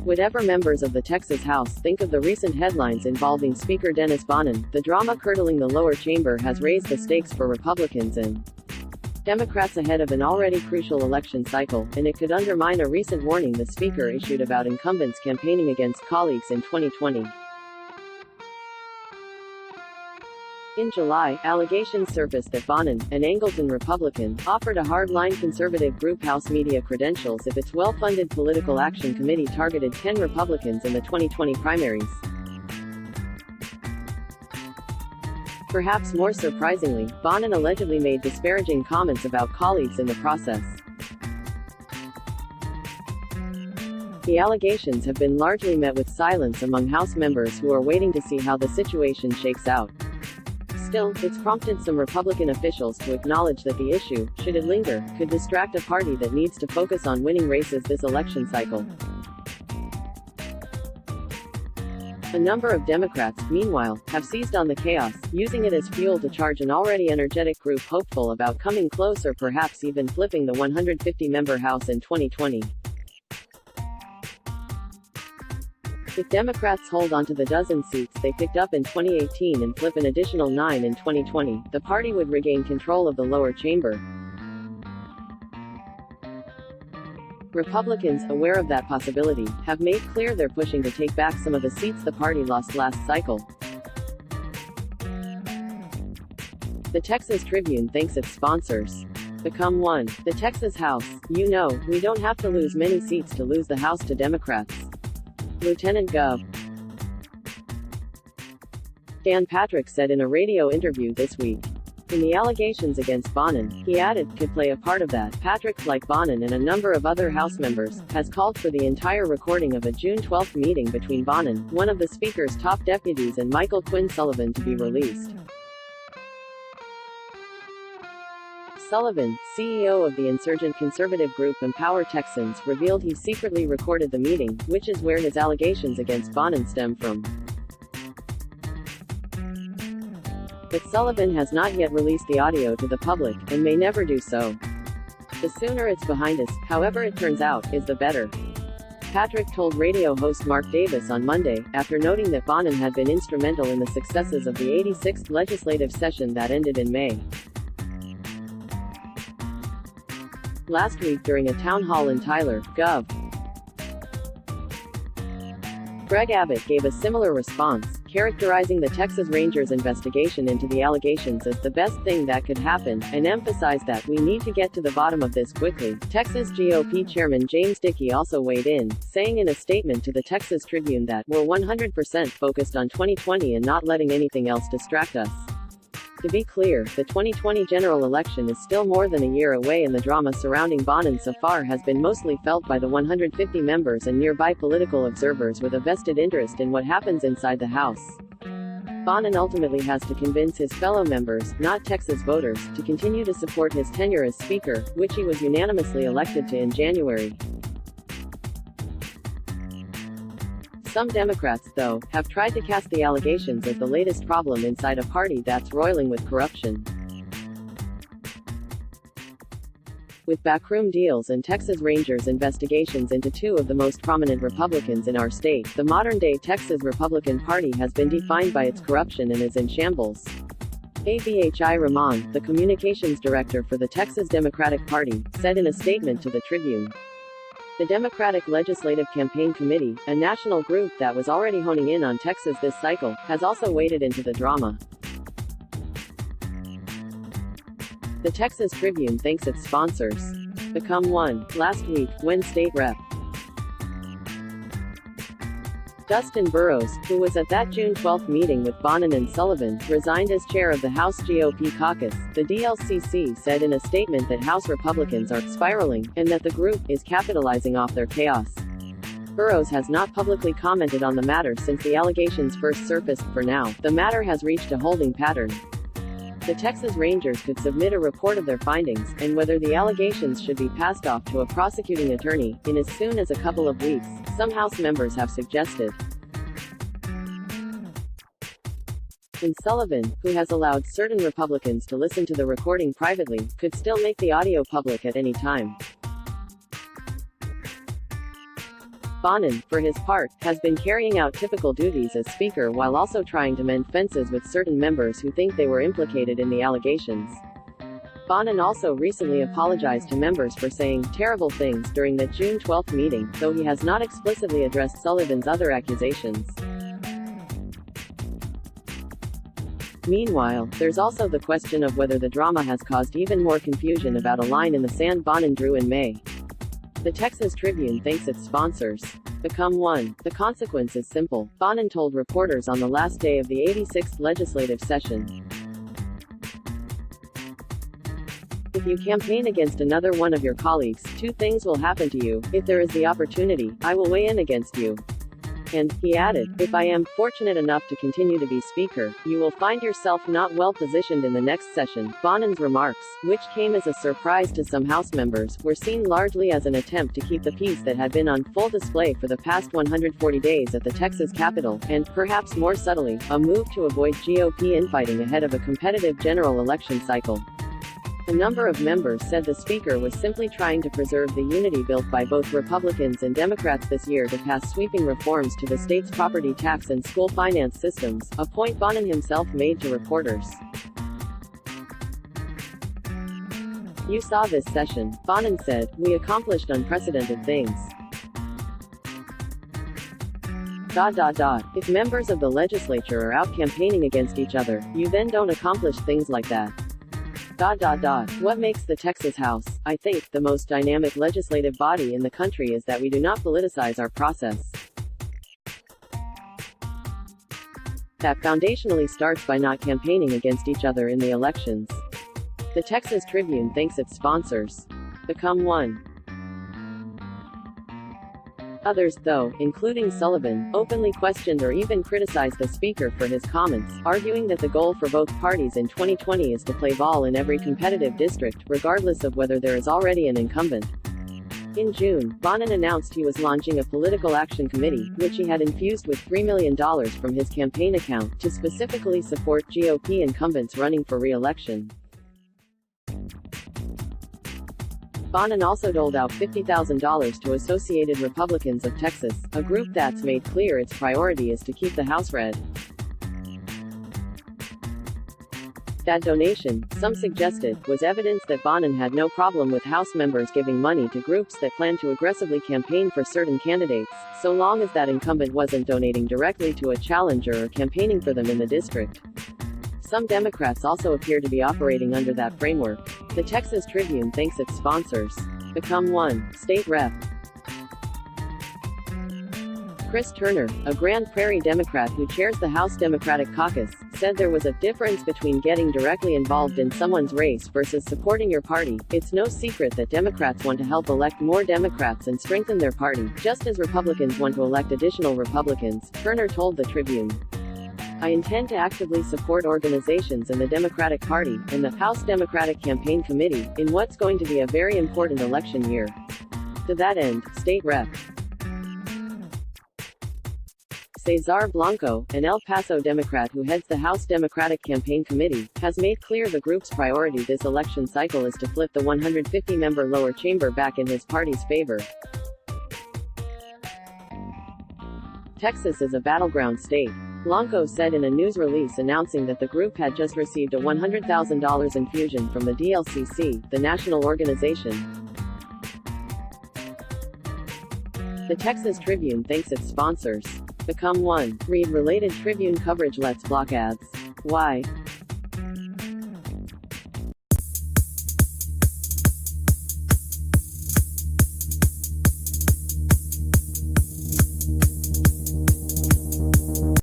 Whatever members of the Texas House think of the recent headlines involving Speaker Dennis Bonnen, the drama curdling the lower chamber has raised the stakes for Republicans and Democrats ahead of an already crucial election cycle, and it could undermine a recent warning the Speaker issued about incumbents campaigning against colleagues in 2020. In July, allegations surfaced that Bonnen, an Angleton Republican, offered a hard-line conservative group House Media Credentials if its well-funded Political Action Committee targeted 10 Republicans in the 2020 primaries. Perhaps more surprisingly, Bonnen allegedly made disparaging comments about colleagues in the process. The allegations have been largely met with silence among House members who are waiting to see how the situation shakes out. Still, it's prompted some Republican officials to acknowledge that the issue, should it linger, could distract a party that needs to focus on winning races this election cycle. A number of Democrats, meanwhile, have seized on the chaos, using it as fuel to charge an already energetic group hopeful about coming close or perhaps even flipping the 150-member House in 2020. If Democrats hold onto the dozen seats they picked up in 2018 and flip an additional 9 in 2020, the party would regain control of the lower chamber. Republicans, aware of that possibility, have made clear they're pushing to take back some of the seats the party lost last cycle. The Texas Tribune thanks its sponsors. Become one. The Texas House. You know, we don't have to lose many seats to lose the House to Democrats. Lieutenant Gov. Dan Patrick said in a radio interview this week. In the allegations against Bonnen, he added, could play a part of that. Patrick, like Bonnen and a number of other House members, has called for the entire recording of a June 12 meeting between Bonnen, one of the Speaker's top deputies, and Michael Quinn Sullivan to be released. Sullivan, CEO of the insurgent conservative group Empower Texans, revealed he secretly recorded the meeting, which is where his allegations against Bonnen stem from. But Sullivan has not yet released the audio to the public, and may never do so. The sooner it's behind us, however it turns out, is the better. Patrick told radio host Mark Davis on Monday, after noting that Bonnen had been instrumental in the successes of the 86th legislative session that ended in May. Last week during a town hall in Tyler, Gov. Greg Abbott gave a similar response, characterizing the Texas Rangers investigation into the allegations as the best thing that could happen, and emphasized that we need to get to the bottom of this quickly. Texas GOP Chairman James Dickey also weighed in, saying in a statement to the Texas Tribune that we're 100% focused on 2020 and not letting anything else distract us. To be clear, the 2020 general election is still more than a year away, and the drama surrounding Bonnen so far has been mostly felt by the 150 members and nearby political observers with a vested interest in what happens inside the House. Bonnen ultimately has to convince his fellow members, not Texas voters, to continue to support his tenure as Speaker, which he was unanimously elected to in January. Some Democrats, though, have tried to cast the allegations as the latest problem inside a party that's roiling with corruption. With backroom deals and Texas Rangers investigations into two of the most prominent Republicans in our state, the modern-day Texas Republican Party has been defined by its corruption and is in shambles. Abhi Rahman, the communications director for the Texas Democratic Party, said in a statement to the Tribune. The Democratic Legislative Campaign Committee, a national group that was already honing in on Texas this cycle, has also waded into the drama. The Texas Tribune thanks its sponsors. Become one. Last week, when State Rep. Dustin Burrows, who was at that June 12 meeting with Bonnen and Sullivan, resigned as chair of the House GOP caucus. The DLCC said in a statement that House Republicans are spiraling, and that the group is capitalizing off their chaos. Burrows has not publicly commented on the matter since the allegations first surfaced. For now, the matter has reached a holding pattern. The Texas Rangers could submit a report of their findings, and whether the allegations should be passed off to a prosecuting attorney, in as soon as a couple of weeks, some House members have suggested. And Sullivan, who has allowed certain Republicans to listen to the recording privately, could still make the audio public at any time. Bonnen, for his part, has been carrying out typical duties as Speaker while also trying to mend fences with certain members who think they were implicated in the allegations. Bonnen also recently apologized to members for saying terrible things during the June 12 meeting, though he has not explicitly addressed Sullivan's other accusations. Meanwhile, there's also the question of whether the drama has caused even more confusion about a line in the sand Bonnen drew in May. The Texas Tribune thanks its sponsors. Become one. The consequence is simple, Bonnen told reporters on the last day of the 86th legislative session. If you campaign against another one of your colleagues, two things will happen to you. If there is the opportunity, I will weigh in against you. And, he added, if I am fortunate enough to continue to be Speaker, you will find yourself not well positioned in the next session. Bonnen's remarks, which came as a surprise to some House members, were seen largely as an attempt to keep the peace that had been on full display for the past 140 days at the Texas Capitol, and, perhaps more subtly, a move to avoid GOP infighting ahead of a competitive general election cycle. A number of members said the Speaker was simply trying to preserve the unity built by both Republicans and Democrats this year to pass sweeping reforms to the state's property tax and school finance systems, a point Bonnen himself made to reporters. You saw this session, Bonnen said, we accomplished unprecedented things. If members of the legislature are out campaigning against each other, you then don't accomplish things like that. What makes the Texas House, I think, the most dynamic legislative body in the country is that we do not politicize our process. That foundationally starts by not campaigning against each other in the elections. The Texas Tribune thanks its sponsors. Become one. Others, though, including Sullivan, openly questioned or even criticized the Speaker for his comments, arguing that the goal for both parties in 2020 is to play ball in every competitive district, regardless of whether there is already an incumbent. In June, Bonnen announced he was launching a political action committee, which he had infused with $3 million from his campaign account, to specifically support GOP incumbents running for re-election. Bonnen also doled out $50,000 to Associated Republicans of Texas, a group that's made clear its priority is to keep the House red. That donation, some suggested, was evidence that Bonnen had no problem with House members giving money to groups that plan to aggressively campaign for certain candidates, so long as that incumbent wasn't donating directly to a challenger or campaigning for them in the district. Some Democrats also appear to be operating under that framework. The Texas Tribune thanks its sponsors. Become one. State Rep. Chris Turner, a Grand Prairie Democrat who chairs the House Democratic Caucus, said there was a difference between getting directly involved in someone's race versus supporting your party. It's no secret that Democrats want to help elect more Democrats and strengthen their party, just as Republicans want to elect additional Republicans, Turner told the Tribune. I intend to actively support organizations in the Democratic Party, and the House Democratic Campaign Committee, in what's going to be a very important election year. To that end, State Rep. Cesar Blanco, an El Paso Democrat who heads the House Democratic Campaign Committee, has made clear the group's priority this election cycle is to flip the 150-member lower chamber back in his party's favor. Texas is a battleground state. Blanco said in a news release announcing that the group had just received a $100,000 infusion from the DLCC, the national organization. The Texas Tribune thanks its sponsors. Become one. Read related Tribune coverage. Let's block ads. Why?